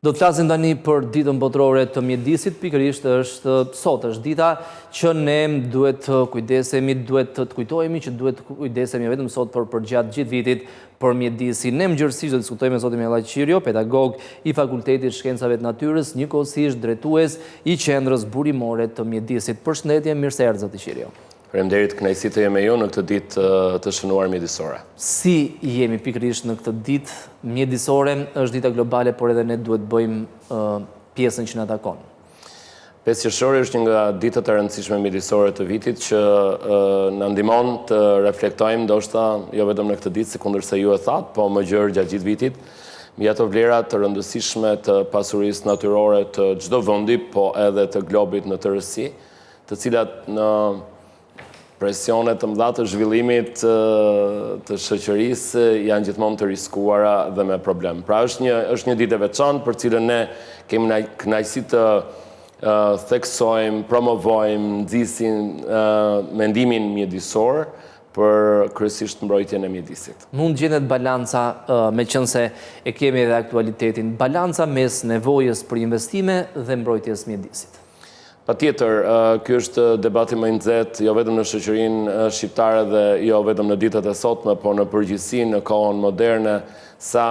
Do të flasim tani për ditën botërore të mjedisit, pikërisht sot është dita që ne duhet të kujdesemi, duhet të kujtohemi që duhet të kujdesemi vetëm sot për gjatë gjithë vitit për mjedisin. Ne mëngjersisht do të diskutojmë me zotin Mjellaj Qirio, pedagog i Fakultetit Shkencave të Natyrës, njëkohësisht drejtues i qendrës burimore të mjedisit. Përshëndetje, mirë se erdhët zoti Qirio. Faleminderit, kënaqësi të jem me ju në këtë ditë të shënuar mjedisore. Si jemi pikërisht në këtë ditë mjedisore, është dita globale, por edhe ne duhet bëjmë pjesën që na takon. 5 qershori është një nga ditët e rëndësishme mjedisore të vitit që na ndihmon të reflektojmë ndoshta jo vetëm në këtë ditë, sekundërse ju e thatë, po më gjerë gjatë gjithë vitit, mbi ato vlera të rëndësishme të pasurisë natyrore të çdo vendi, po edhe të globit në tërësi, të cilat në presionet të mëdha të zhvillimit të shoqërisë janë gjithmonë të riskuara dhe me problem. Pra është një ditë e veçantë për cilën ne kemi kënaqësi të theksojmë, promovojmë, nxisim mendimin mjedisor për kryesisht mbrojtjen e mjedisit. Mund gjendet balanca, meqense e kemi edhe aktualitetin, balanca mes nevojës për investime dhe mbrojtjes mjedisit. Patjetër, ky është debati më i nxehtë jo vetëm në shoqërinë shqiptare dhe jo vetëm në ditët e sotme, por në përgjithësi në kohën moderne, sa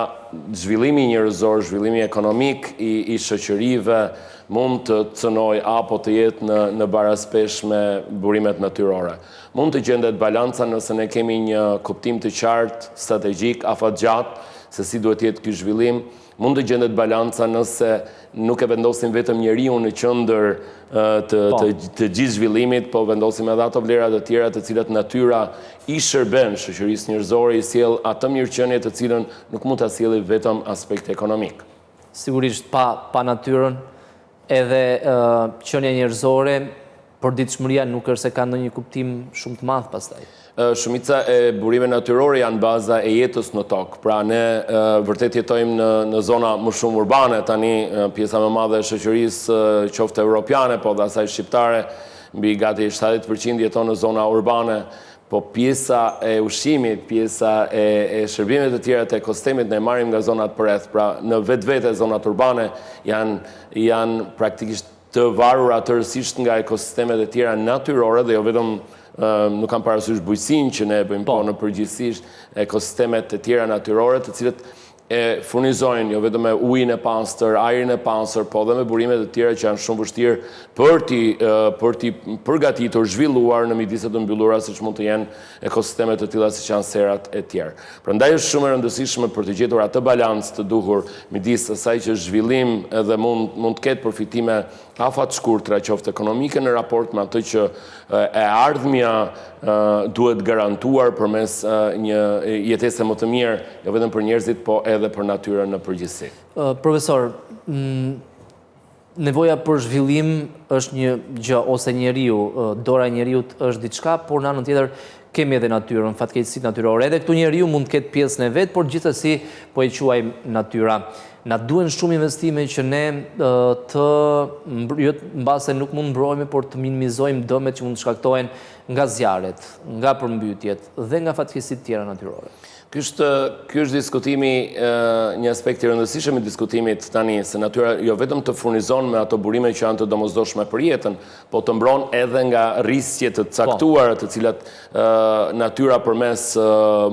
zhvillimi njerëzor, zhvillimi ekonomik i shoqërive mund të cënoj apo të jetë në baraspesh me burimet natyrore. Mund të gjendet balanca nëse ne kemi një kuptim të qartë, strategjik, afatgjatë se si duhet jetë ky zhvillim. Mund të gjendet balanca nëse nuk e vendosim vetëm njeriu në qendër të gjithë zhvillimit, po vendosim edhe ato vlera të tjera të cilat natyra i shërben shoqërisë njerëzore, i sjell atë mirëqenie të cilën nuk mund ta sjellë vetëm aspekti ekonomik. Sigurisht pa natyrën edhe qenia njerëzore, përditshmëria nuk është se ka ndonjë kuptim shumë të madh pastaj. Shumica e burimeve natyrore janë baza e jetës në tokë. Pra ne vërtet jetojmë në zona më shumë urbane, tani pjesa më madhe e shoqërisë, qoftë europiane, po dhe asaj shqiptare, mbi gati 70% jeton në zona urbane, po pjesa e ushqimit, pjesa e shërbimeve të tjera të ekosistemit ne marrim nga zonat përreth. Pra në vetvete zonat urbane janë praktikisht të varura tërësisht nga ekosistemet e tjera natyrore dhe jo vetëm nuk kam parasysh bujqësinë që ne bëjmë, po në përgjithësisht ekosistemet të tjera natyrore të cilët e furnizojnë jo vetëm me ujin e pastër, ajrin e pastër, po dhe me burimet të tjera që janë shumë vështirë për t'i përgatitur, zhvilluar në midise të mbyllura siç mund të jenë ekosistemet të tilla siç janë serat e tjerë. Prandaj është shumë e rëndësishme për të gjetur atë balancë të duhur midis asaj që zhvillim edhe mund të ketë përfitime afat shkurtra, qoftë ekonomike në raport me atë që e ardhmja duhet garantuar përmes një jetese më të mirë, jo vetëm për njerëzit, po edhe për natyrën në përgjithësi. Profesor, nevoja për zhvillim është një gjë, ose njeriu, dora e njeriut është diçka, por në anën tjetër kemi edhe natyrën, fatkeqësitë natyrore. Edhe këtu njeriu mund të ketë pjesën e vet, por gjithsesi po e quajmë natyra. Na duhen shumë investime që ne mbase nuk mund mbrojmë, por të minimizojmë dëmet që mund të shkaktohen nga zjarret, nga përmbytjet dhe nga fatkeqësitë tjera natyrore. Ky është diskutimi, një aspekt i rëndësishëm i diskutimit tani, se natyra jo vetëm të furnizon me ato burime që janë të domosdoshme për jetën, po të mbron edhe nga rrisje të caktuara të cilat natyra përmes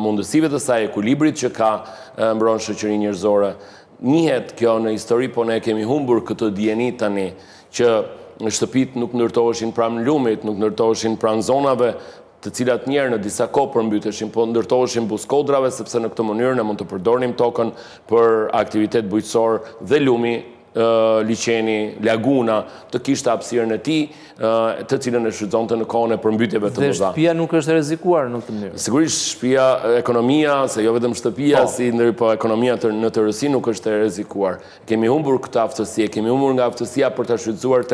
mundësive të saj, ekuilibrit që ka, mbron shoqërinë njerëzore. Njihet kjo në histori, po ne kemi humbur këtë dijeni tani që shtëpitë nuk ndërtoheshin pranë lumit, nuk ndërtoheshin pranë zonave të cilat njerë në disa kohë përmbyteshin, po ndërtoheshin buskodrave, sepse në këtë mënyrë ne mund të përdornim tokën për aktivitet bujqësor dhe lumi, liqeni, laguna, të kishte hapësirën e tij, të cilën e shfrytëzonte në kohën e përmbytjeve të mëdha. Dhe shtëpia nuk është e rrezikuar në këtë mënyrë. Sigurisht shtëpia, ekonomia, se jo vetëm shtëpia, po ekonomia në tërësi nuk është e rrezikuar. Kemi humbur këtë aftësi, kemi humbur nga aftësia për ta shfrytëzuar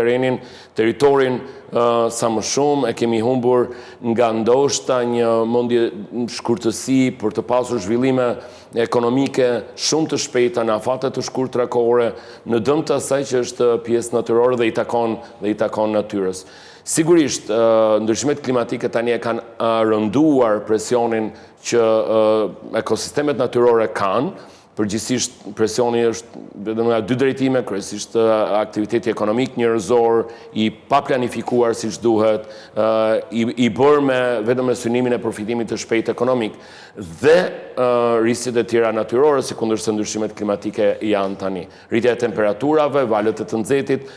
territorin sa më shumë, e kemi humbur nga ndoshta një mendje shkurtësi për të pasur zhvillime ekonomike shumë të shpejta në afate të shkurtra kohore, në dëm të asaj që është pjesë natyrore dhe i takon natyrës. Sigurisht, ndryshimet klimatike tani e kanë rënduar presionin që ekosistemet natyrore kanë, përgjithsisht presioni është vetëm nga dy drejtime, kryesisht aktiviteti ekonomik njerëzor, i pa planifikuar siç duhet, i bërë vetëm me synimin e përfitimit të shpejtë ekonomik, dhe rrisjet e tjera natyrore, sikundërse ndryshimet klimatike janë tani. Rritja e temperaturave, valët e të nxehtit,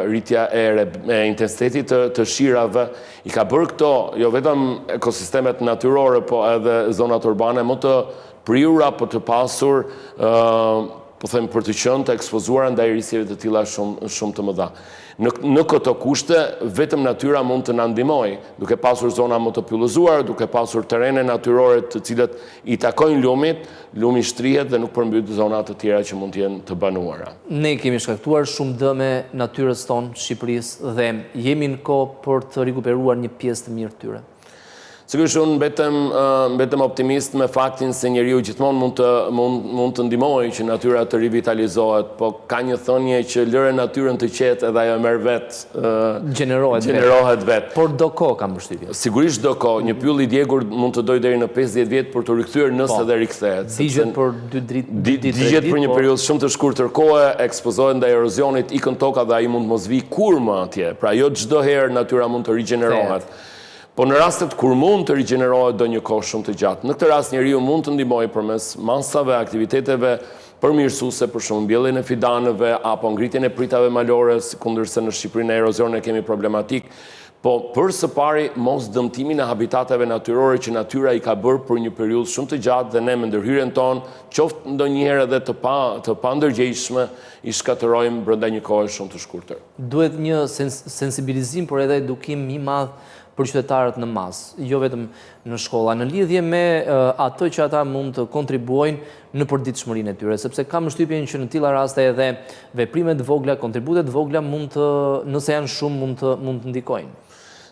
rritja e intensitetit të shirave, i ka bërë këto jo vetëm ekosistemet natyrore, po edhe zonat urbane më të prirura, po të pasur, po them për të qenë të ekspozuara ndaj rrisjeve të tilla shumë të mëdha. Në këto kushte, vetëm natyra mund të na ndihmojë, duke pasur zona më të pyllëzuar, duke pasur terrene natyrore të cilat i takojnë lumit, lumi shtrihet dhe nuk përmbyt zona të tjera që mund të jenë të banuara. Ne kemi shkaktuar shumë dëme natyrës tonë, Shqipërisë, dhe jemi në kohë për të rikuperuar një pjesë të mirë të tyre. Sigurisht unë betëm optimist me faktin se njeriu gjithmonë mund të ndihmojë që natyra të rivitalizohet, po ka një thënie që lëre natyrën të qetë edhe ajo merr vetë, gjenerohet vetë. Por do kohë kam përshtypjen. Sigurisht do kohë, një pyll i djegur mund të dojë deri në 50 vjet për të rikthyer nëse dhe rikthehet. Digjet për 2 ditë. Digjet për një periudhë shumë të shkurtër kohe, ekspozohet ndaj erozionit, ikën toka dhe ai mund mos vi kur më atje. Pra jo çdo herë natyra mund të rigjenerohet. Po në rastet kur mund të rigjenerohet do një kohë shumë të gjatë. Në këtë rast njeriu mund të ndihmojë përmes masave, aktiviteteve përmirësuese, për shembull mbjelljen e fidanëve apo ngritjen e pritave malore, kundërse në Shqipërinë erozionin e kemi problematik. Po për së pari mos dëmtimin e habitateve natyrore që natyra i ka bërë për një periudhë shumë të gjatë dhe ne me ndërhyrjen tonë, qoftë ndonjëherë edhe të pa ndërgjegjshme, i shkatërrojmë brenda një kohe shumë të shkurtër. Duhet një sensibilizim, por edhe edukim i madh për qytetarët në masë, jo vetëm në shkolla, në lidhje me ato që ata mund të kontribuojnë në përditshmërinë e tyre, sepse kam përshtypjen që në tilla raste edhe veprimet vogla, kontributet vogla nëse janë shumë mund të ndikojnë.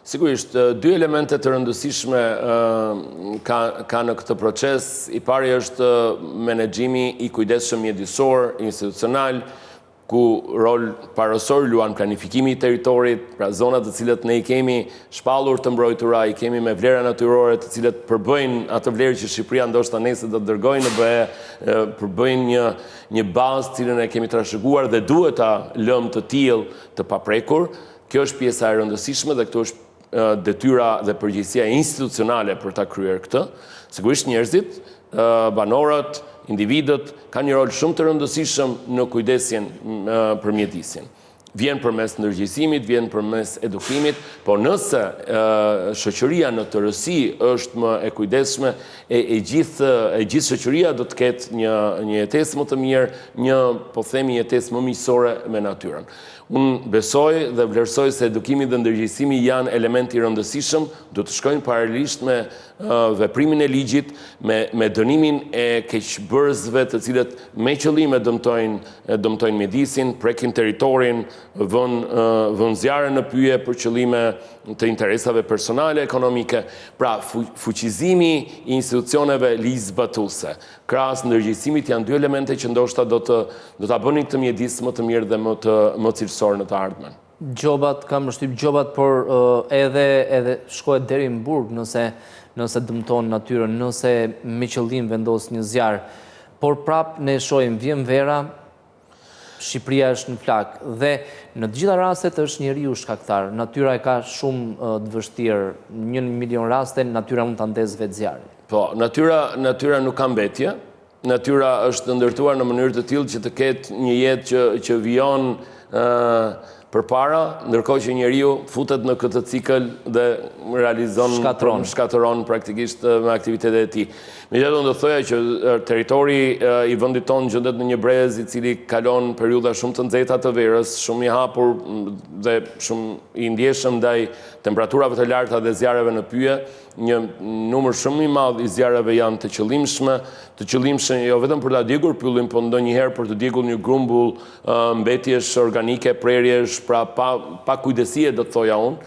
Sigurisht, dy elemente të rëndësishme ka në këtë proces. I pari është menaxhimi i kujdesshëm mjedisor, institucional, ku rol parësor luan planifikimi i territorit, pra zonat të cilat ne i kemi shpallur të mbrojtura, i kemi me vlera natyrore të cilat përbëjnë atë vlerë që Shqipëria ndoshta nesër do të dërgojë në BE, përbëjnë një bazë cilën e kemi trashëguar dhe duhet ta lëmë të tillë të paprekur. Kjo është pjesa e rëndësishme dhe këtu është detyra dhe përgjegjësia institucionale për ta kryer këtë. Sigurisht njerëzit, banorët, individët kanë një rol shumë të rëndësishëm në kujdesjen për mjedisin. Vjen përmes ndërgjegjësimit, vjen përmes edukimit, por nëse shoqëria në tërësi është më e kujdesshme, e gjithë shoqëria do të ketë një jetesë më të mirë, po themi jetesë më miqësore me natyrën. Unë besoj dhe vlerësoj se edukimi dhe ndërgjegjësimi janë elementi rëndësishëm, do të shkojnë paralelisht me veprimin e ligjit, me dënimin e keqbërësve të cilët me qëllime dëmtojnë mjedisin, prekin territorin, vën zjarre në pyje për qëllime të interesave personale, ekonomike. Pra, fuqizimi i institucioneve ligjzbatuese, krahas ndërgjegjësimit janë dy elemente që ndoshta do ta bënin këtë mjedis më të mirë dhe më cilësor në të ardhmen. Gjobat, kam përshtyp gjobat, por edhe shkohet deri në burg nëse dëmton natyrën, nëse me qëllim vendos një zjarr. Por prap ne shohim vjen vera, Shqipëria është në flak dhe në të gjitha rastet është njeriu shkaktar. Natyra e ka shumë të vështirë. Në 1 milion raste natyra mund ta ndezë vetë zjarrin. Po, natyra nuk ka mbetje. Natyra është ndërtuar në mënyrë të tillë që të ketë një jetë që vijon përpara, ndërkohë që njeriu futet në këtë cikël dhe realizon shkatëron praktikisht me aktivitetet e tij. Megjithatë unë do thoya që territori i vendit tonë gjendet në një brez i cili kalon periudha shumë të nxehta të verës, shumë i hapur dhe shumë i ndjeshëm ndaj temperaturave të larta dhe zjarreve në pyje. Një numër shumë i madh i zjarreve janë të qëllimshme jo vetëm për ta djegur pyllin, por ndonjëherë për të djegur një grumbull mbetjesh organike, prerjesh, pra pa kujdesie do të thoja unë,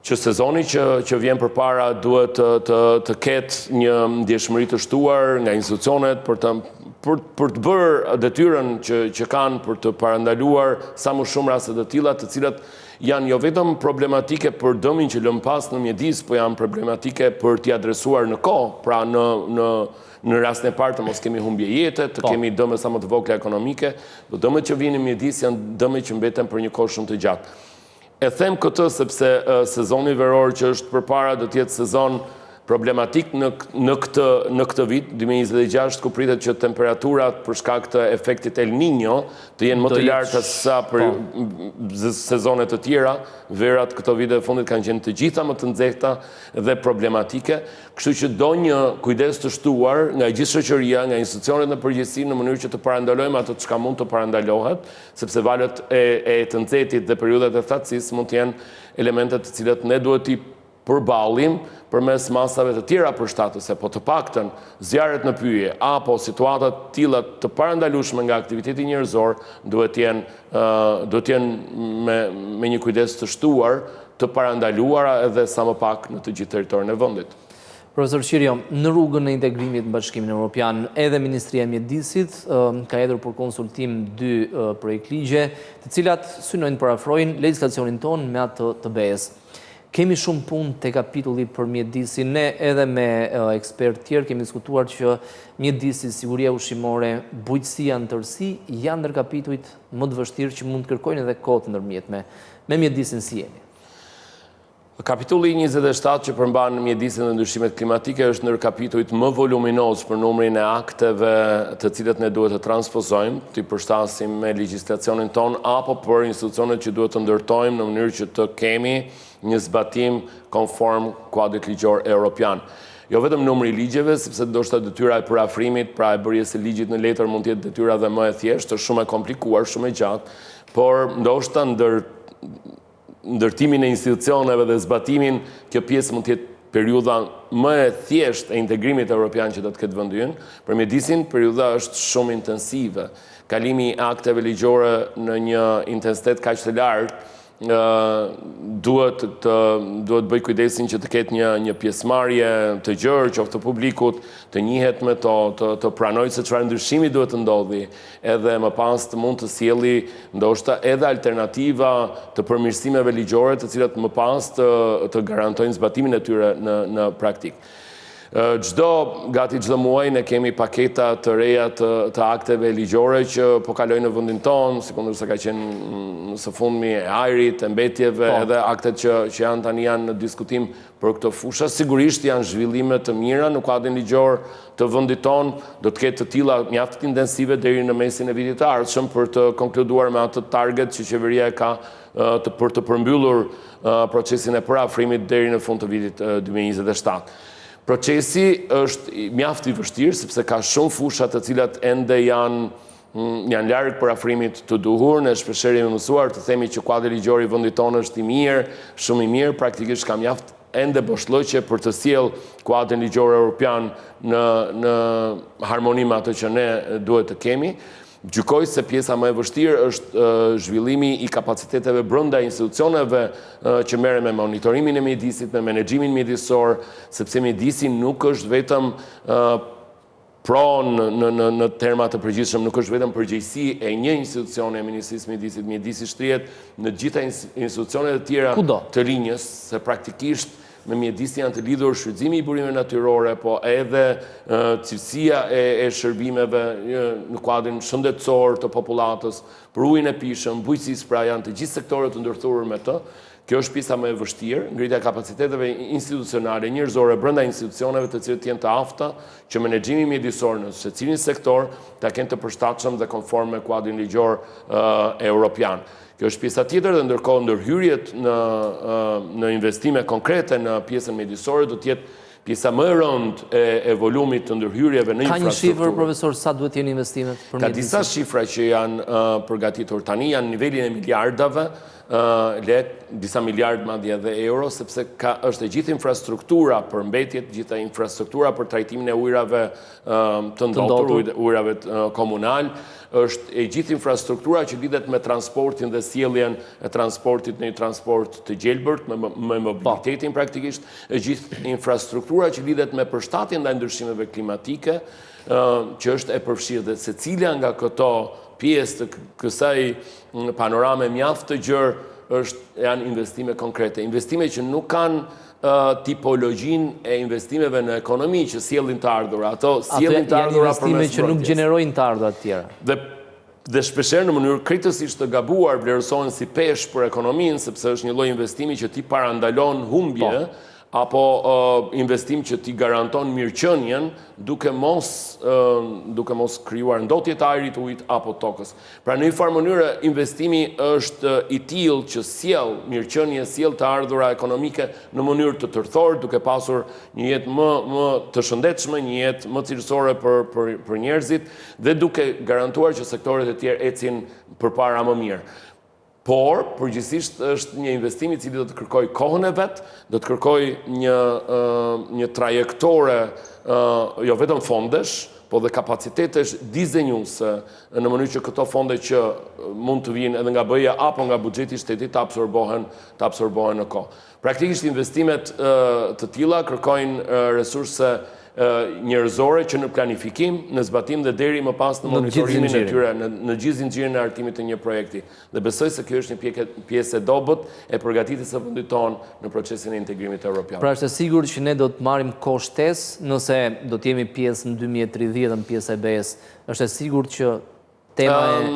që sezoni që vjen përpara duhet të ketë një ndjeshmëri të shtuar nga institucionet për të bërë detyrën që kanë për të parandaluar sa më shumë raste të tilla, të cilat janë jo vetëm problematike për dëmin që lëm pas në mjedis, po janë problematike për t'i adresuar në kohë, pra në rastin e parë të mos kemi humbje jete, të kemi dëme sa më të vogla ekonomike, do dëmet që vinin mjedis janë dëme që mbeten për një kohë shumë të gjatë. E them këtë sepse sezoni veror që është përpara do të jetë sezon problematik në këtë vit, 2026, ku pritet që temperaturat për shkak të efektit El Niño të jenë më të larta sa për sezonet të tjera. Verat këto vite e fundit kanë qenë të gjitha më të nxehta dhe problematike, kështu që do një kujdes të shtuar nga gjithë shoqëria, nga institucionet në përgjithësi në mënyrë që të parandalojmë ato çka mund të parandalohet, sepse valët e të nxehtit dhe periudhat e thatësisë mund të jenë elemente të cilat ne duhet i përballim përmes masave të tjera përshtatëse, po të paktën zjarret në pyje apo situatat tilla të parandalueshme nga aktiviteti njerëzor duhet të jenë me një kujdes të shtuar, të parandaluara edhe sa më pak në të gjithë territorin e vendit. Profesor Qirio, në rrugën e integrimit në Bashkimin Evropian, edhe Ministria e Mjedisit ka hedhur për konsultim 2 projekt ligje, të cilat synojnë parafrojnë legjislacionin tonë me atë të BE-s. Kemi shumë punë të kapitulli për mjedisin, ne edhe me ekspert tjerë kemi diskutuar që mjedisi, siguria ushqimore, bujqësia në tërësi janë ndër kapitujt më të vështirë që mund të kërkojnë edhe kohë të ndërmjetme. Me mjedisin si jemi? Kapitulli 27 që përmban mjedisin dhe ndryshimet klimatike është ndër kapitujt më voluminoz për numrin e akteve të cilët ne duhet të transpozojmë, të i përshtasim me legjislacionin ton, apo për institucionet që duhet të ndërtojmë në mënyrë që të kemi një zbatim konform kuadrit ligjor evropian. Jo vetëm numri i ligjeve, sepse ndoshta detyra e parafrimit, pra e bërjes së ligjit në letër mund të jetë detyra dhe më e thjeshtë, është shumë e komplikuar, shumë e gjatë, por ndoshta ndërtimin e institucioneve dhe zbatimin, kjo pjesë mund të jetë periudha më e thjeshtë e integrimit evropian që do të ketë vendi ynë. Për mjedisin, periudha është shumë intensive. Kalimi i akteve ligjore në një intensitet kaq të lartë duhet bëj kujdesin që të ketë një pjesëmarrje të gjerë, qoftë të publikut, të njihet me të pranojë se çfarë ndryshimi duhet të ndodhi, edhe më pas të mund të sjelli ndoshta edhe alternativa të përmirësimeve ligjore, të cilat më pas të garantojnë zbatimin e tyre në praktikë. Gati çdo muaj ne kemi paketa të reja të akteve ligjore që po kalojnë në vendin tonë, sikurse ka qenë së fundmi e ajrit, e mbetjeve, edhe aktet që janë në diskutim për këtë fusha. Sigurisht janë zhvillime të mira në kuadrin ligjor të vendit tonë, do të ketë të tilla mjaft intensive deri në mesin e vitit të ardhshëm për të konkluduar me atë target që qeveria ka për të përmbyllur procesin e parafrimit deri në fund të vitit 2027. Procesi është mjaft i vështirë, sepse ka shumë fusha të cilat ende janë larg parafrimit të duhur. Ne shpeshherë jemi mësuar të themi që kuadri ligjor i vendit tonë është i mirë, shumë i mirë, praktikisht ka mjaft ende boshllëqe për të sjellë kuadrin ligjor evropian në harmoni me atë që ne duhet të kemi. Gjykoj se pjesa më e vështirë është zhvillimi i kapaciteteve brenda institucioneve që merren me monitorimin e mjedisit, me menaxhimin mjedisor, sepse mjedisi nuk është vetëm në terma të përgjithshëm, nuk është vetëm përgjegjësi e një institucioni e Ministrisë Mjedisit. Mjedisi shtrihet në gjitha institucionet e tjera të rinjës, se praktikisht me mjedisi janë të lidhur shfrytëzimi i burimeve natyrore, po edhe cilësia e shërbimeve në kuadrin shëndetësor të popullatës, për ujin e pishëm, bujqësisë, pra janë të gjithë sektorët të ndërthurur me të. Kjo është pjesa më e vështirë, ngritja e kapaciteteve institucionale, njerëzore brenda institucioneve të cilët janë të afta që menaxhimi mjedisor në secilin sektor ta kenë të përshtatshëm dhe konform me kuadrin ligjor evropian. Kjo është pjesa tjetër dhe ndërkohë ndërhyrjet në investime konkrete në pjesën mjedisore do të jetë pjesa më e rëndë e volumit të ndërhyrjeve në infrastrukturë. Ka një shifër, profesor, sa duhet jenë investimet për mjedisin? Ka disa shifra që janë përgatitur tani, janë nivelin e miliardave, disa miliard madje dhe euro, sepse është e gjithë infrastruktura për mbetjet, gjitha infrastruktura për trajtimin e ujrave të ndotur, ujrave komunal, është e gjithë infrastruktura që lidhet me transportin dhe sjelljen e transportit në një transport të gjelbërt, me mobilitetin praktikisht, e gjithë infrastruktura që lidhet me përshtatjen ndaj ndryshimeve klimatike, që është e përfshirë dhe secila nga këto pjesë të kësaj panorame mjaft të gjerë janë investime konkrete. Investime që nuk kanë tipologjin e investimeve në ekonomi që sjellin të ardhura. Ato sjellin të janë ardhura investime që nuk gjenerojnë të ardhura të tjera. Dhe shpesher në mënyrë kritësisht të gabuar vlerësohen si pesh për ekonominë, sepse është një lloj investimi që ti parandalon humbje, apo investim që ti garanton mirëqenien duke mos krijuar ndotje të ajrit, ujit apo tokës. Pra në një farë mënyrë investimi është i tillë që sjell mirëqenie, sjell të ardhura ekonomike në mënyrë të tërthor, duke pasur një jetë më të shëndetshme, një jetë më cilësore për njerëzit dhe duke garantuar që sektoret e tjerë ecin përpara më mirë. Por, përgjithsisht është një investim i cili do të kërkoj kohën e vet, do të kërkoj një trajektore, jo vetëm fondesh, po dhe kapacitetesh dizenjuese në mënyrë që këto fonde që mund të vinë edhe nga BE-ja apo nga buxheti i shtetit të absorbohen në kohë. Praktikisht investimet të tilla kërkojnë resurse njerëzore që në planifikim, në zbatim dhe deri më pas në monitorimin e tyre, në gjithë zinxhirin e artimit të një projekti. Dhe besoj se kjo është një pjesë e dobët e përgatitjes së vendit tonë në procesin e integrimit evropian. Pra është e sigurt që ne do të marrim kohë shtesë nëse do të jemi pjesë në 2030 në pjesë e BE-s. Është e sigurt që tema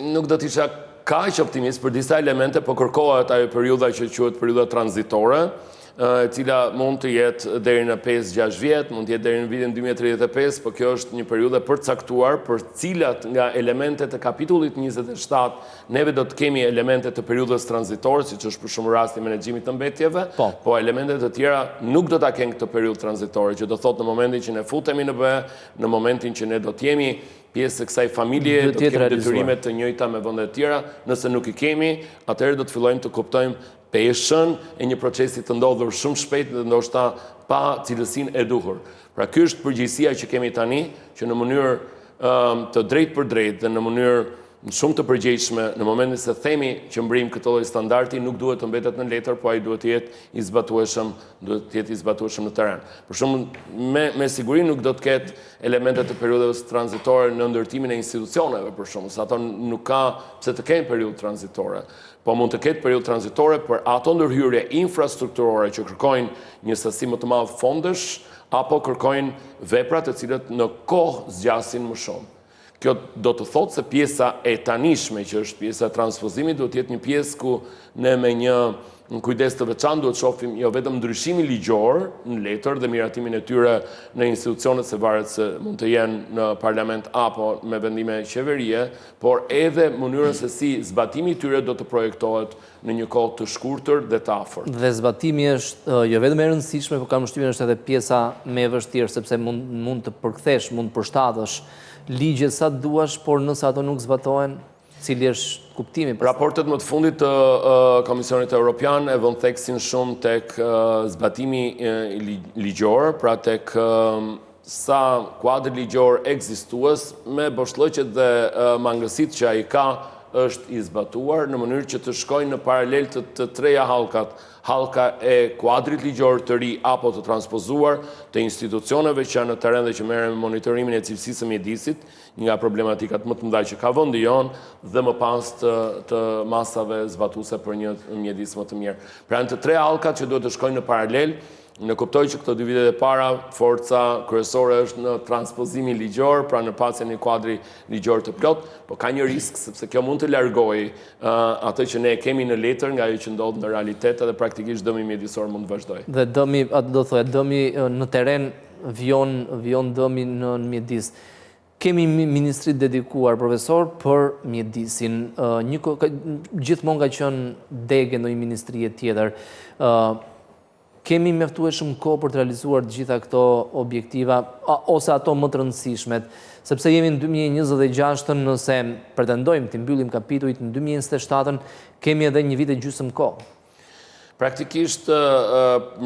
nuk do të isha kaq optimist për disa elemente, po kërkohet ajo periudha që quhet periudha tranzitore, e cila mund të jetë deri në 5-6 vjet, mund të jetë deri në vitin 2035, por kjo është një periudhë përcaktuar për cilat nga elementet e kapitullit 27 neve do të kemi elementet të periudhës tranzitore, siç është për shembull rasti i menaxhimit të mbetjeve, po elementet të tjera nuk do ta kenë këtë periudhë tranzitore, që do thotë në momentin që ne futemi në BE, në momentin që ne do të jemi pjesë e kësaj familje, do të kemi detyrimet të njëjta me vende të tjera, nëse nuk i kemi, atëherë do të fillojmë të kuptojmë peshën e një procesi të ndodhur shumë shpejt dhe ndoshta pa cilësinë e duhur. Pra ky është përgjegjësia që kemi tani, që në mënyrë të drejtë për drejtë dhe në mënyrë shumë të përgjegjshme, në momentin se themi që mbrim këtë lloj standardi, nuk duhet të mbetet në letër, po ai duhet të jetë i zbatueshëm në terren. Për shembull, me siguri nuk do të ketë elemente të periudhës tranzitore në ndërtimin e institucioneve, për shembull, se ato nuk ka pse të kenë periudhë tranzitore. Po mund të ketë periudhë tranzitore për ato ndërhyrje infrastrukturore që kërkojnë një sasi më të madh fondesh, apo kërkojnë vepra të cilët në kohë zgjasin më shumë. Kjo do të thotë se pjesa e tanishme, që është pjesa e transpozimit, do të jetë një pjesë ku ne me një kujdes të veçantë duhet shohim jo vetëm ndryshimin ligjor në letër dhe miratimin e tyre në institucionet, se varet se mund të jenë në parlament apo me vendime qeverie, por edhe mënyrën se si zbatimi i tyre do të projektohet në një kohë të shkurtër dhe të afërt. Dhe zbatimi është jo vetëm e rëndësishme, por kam përshtypjen është edhe pjesa më e vështirë, sepse mund të përkthesh, mund të përshtatësh ligjet sa të duash, por nëse ato nuk zbatohen, cili është kuptimi? Raportet më të fundit të Komisionit Evropian e vënë theksin shumë tek zbatimi ligjor, pra tek sa kuadri ligjor ekzistues me boshllëqet dhe mangësitë që ai ka është i zbatuar në mënyrë që të shkojnë në paralel të treja hallkat, hallka e kuadrit ligjor të ri apo të transpozuar, të institucioneve që janë në terren dhe që merren me monitorimin e cilësisë së mjedisit, një nga problematikat më të mëdha që ka vendi jon, dhe më pas të masave zbatuese për një mjedis më të mirë. Pra në të tre hallkat që duhet të shkojnë në paralel, ne kuptoj që këto 2 vitet e para forca kryesore është në transpozimin ligjor, pra në pasjen e një kuadri ligjor të plot, po ka një risk sepse kjo mund të largojë atë që ne kemi në letër nga ajo që ndodh në realitet, dhe praktikisht dëmi mjedisor mund të vazhdojë. Dhe dëmi, atë do thoya, dëmi në terren vjon dëmi në mjedis. Kemi ministri dedikuar, profesor, për mjedisin. Gjithmonë ka qenë dege në një ministrie tjetër. Kemi mjaftueshëm kohë për të realizuar të gjitha këto objektiva, ose ato më të rëndësishmet, sepse jemi në 2026, nëse pretendojmë të mbyllim kapitujt në 2027, kemi edhe një vit e gjysmë kohë. Praktikisht,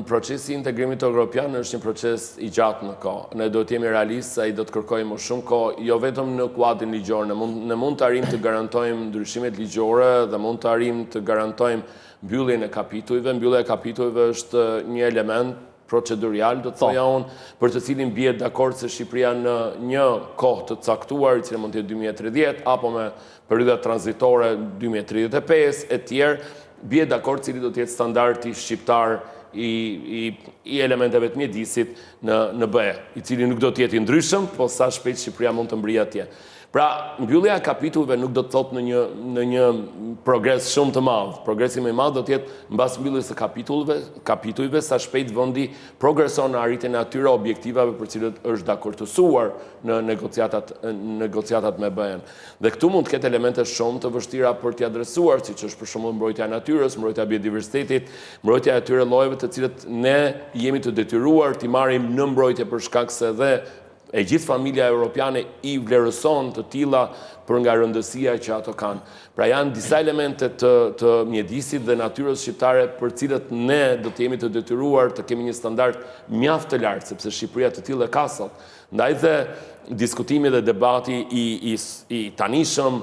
procesi i integrimit evropian është një proces i gjatë në kohë. Ne do të jemi realistë se ai do të kërkojë më shumë kohë, jo vetëm në kuadrin ligjor. Ne mund të arrijmë të garantojmë ndryshimet ligjore dhe mund të arrijmë të garantojmë mbylljen e kapitujve. Mbyllja e kapitujve është një element procedurial, do të thoja unë, për të cilin bie dakord se Shqipëria në një kohë të caktuar, i cili mund të jetë 2030 apo me periudha tranzitore 2035 e tjerë, bie dakord cili do të jetë standardi shqiptar i elementeve të mjedisit në BE, i cili nuk do t'jeti ndryshëm, po sa shpejt Shqipëria mund të mbrija atje. Pra, mbyllja e kapitujve nuk do të thotë në një progres shumë të madh. Progresi më i madh do të jetë mbas mbylljes së kapitujve sa shpejt vendi progreson në arritjen e atyre objektivave për cilët është dakordsuar në negociatat me BE-n. Dhe këtu mund të ketë elemente shumë të vështira për t'i adresuar, siç është për shembull mbrojtja e natyrës, mbrojtja e biodiversitetit, mbrojtja e atyre llojeve të cilët ne jemi të detyruar t'i marrim në mbrojtje për shkak se dhe e gjithë familja europiane i vlerëson të tilla për nga rëndësia që ato kanë. Pra janë disa elemente të mjedisit dhe natyrës shqiptare për cilët ne do të jemi të detyruar të kemi një standard mjaft të lartë, sepse Shqipëria të tillë ka sot. Ndaj dhe diskutimi dhe debati i tanishëm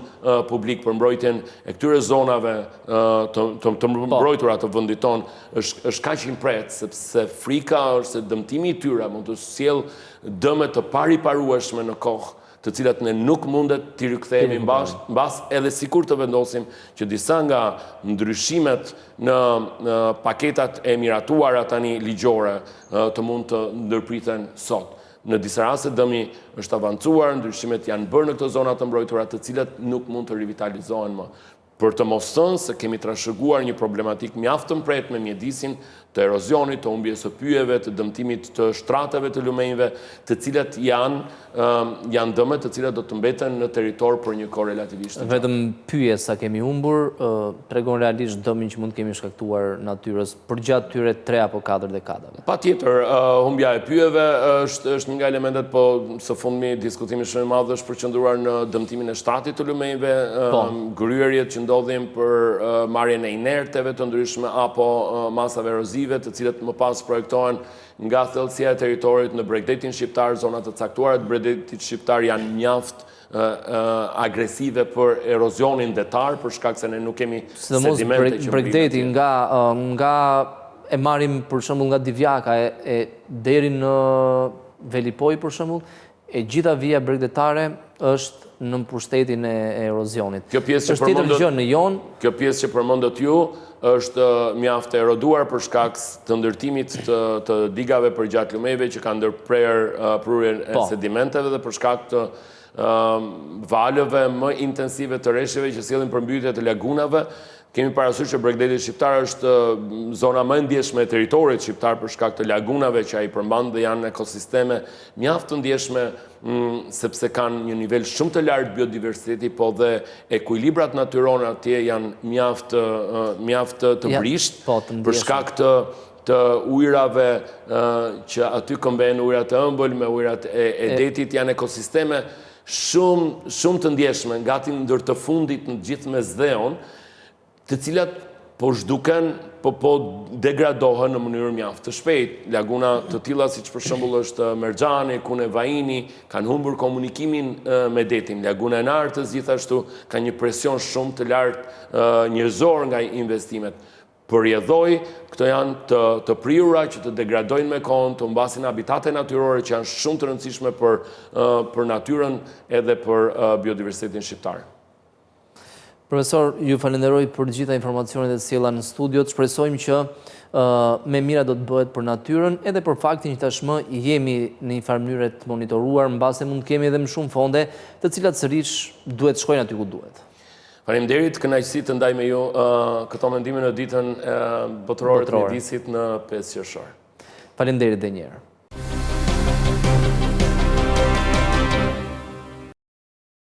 publik për mbrojtjen e këtyre zonave të mbrojtura të vendit tonë është kaq i mpret, sepse frika është se dëmtimi i tyre mund të sjellë dëme të pariparueshme në kohë, të cilat ne nuk mundet t'i rikthehemi mbas edhe sikur të vendosim që disa nga ndryshimet në paketat e miratuara tani ligjore të mund të ndërpriten sot. Në disa raste dëmi është avancuar, ndryshimet janë bërë në këto zona të mbrojtura të cilat nuk mund të rivitalizohen më. Për të mos thënë se kemi trashëguar një problematik mjaft të mpret me mjedisin të erozionit, të humbjes së pyjeve, të dëmtimit të shtrateve të lumenjve, të cilat janë dëme të cilat do të mbeten në territor për një kohë relativisht. Vetëm pyje sa kemi humbur, tregon realisht dëmin që mund kemi shkaktuar natyrës përgjatë tyre 3 apo 4 dekadave. Patjetër, humbja e pyjeve është një nga elementet, po së fundmi diskutimi shumë i madh është përqendruar në dëmtimin e shtratit të lumenjve, gryerjet që ndodhin për marrjen e inerteve të ndryshme apo masave erozive, të cilët më pas projektohen nga thellësia e territorit në bregdetin shqiptar. Zonat të caktuara të bregdetit shqiptar janë mjaft agresive për erozionin detar, për shkak se ne nuk kemi sedimente që bregdeti nga e marrim për shembull nga Divjaka e deri në Velipoj për shembull, e gjitha vija bregdetare është në pushtetin e erozionit. Kjo pjesë që përmendët ju është mjaft e eroduar për shkak të ndërtimit të digave përgjatë lumejve që kanë ndërprerë prurjen e sedimenteve dhe për shkak të valëve më intensive të rreshjeve që sjellin përmbytje të lagunave. Kemi parasysh që bregdeti shqiptar është zona më e ndjeshme e territorit shqiptar për shkak të lagunave që ai përmban dhe janë ekosisteme mjaft të ndjeshme sepse kanë një nivel shumë të lartë biodiversiteti, po dhe ekuilibrat natyror atje janë mjaft të brisht për shkak të ujrave që aty këmbejnë, ujrat e ëmbël me ujrat e detit, janë ekosisteme shumë të ndjeshme, gati ndër të fundit në gjithë Mesdheun, të cilat po zhduken, po degradohen në mënyrë mjaft të shpejt. Laguna të tilla siç për shembull është Merxhani, Kune Vajini, kanë humbur komunikimin me detin. Laguna e Nartës gjithashtu ka një presion shumë të lartë njerëzor nga investimet. Përjedhoj, këto janë të prirura që të degradojnë me kohën, të mbasin habitate natyrore që janë shumë të rëndësishme për natyrën edhe për biodiversitetin shqiptar. Profesor, ju falenderoj për gjitha informacionet e sjella në studio. Shpresojmë që me mira do të bëhet për natyrën edhe për faktin që tashmë jemi në një farë mënyrë të monitoruar, mbase mund kemi edhe më shumë fonde, të cilat sërish duhet shkojnë aty ku duhet. Faleminderit, kënaqësi të ndaj me ju këto mendime në ditën botërore të mjedisit në 5 qershor. Faleminderit edhe një herë.